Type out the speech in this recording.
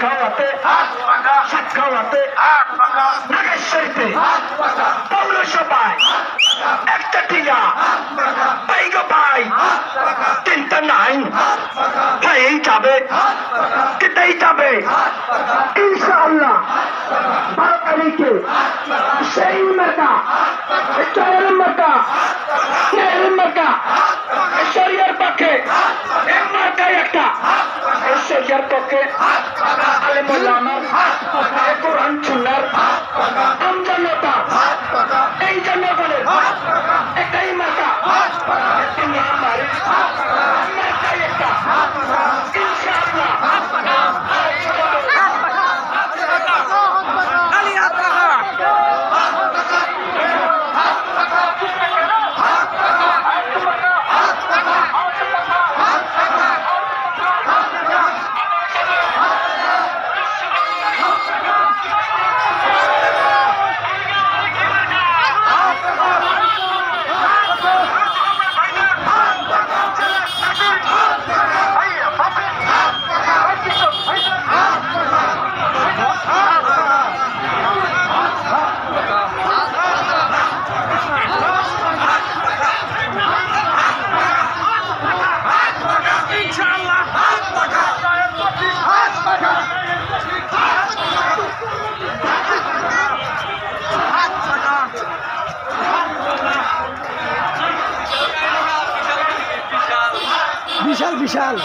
খাওয়াতে সাত খাওয়াতে নাগেশ্বরীতে পৌরসভায় একটা টিয়া পাই গো পাই তিনটা নাই হয়েই যাবে কেটেই যাবে ইনশাআল্লাহ 12 তারিখে সেই মার্কা চরের মার্কা শরিয়ার পক্ষে এক মার্কায় একটা শরিয়ার পক্ষে আলেমুল্লামার কোরআন সুন্নাহর আমজনতা এই জনগণের একটাই মার্কা তিনি আমার মার্কায় একটা ইনশাআল্লাহ বিশাল বিশাল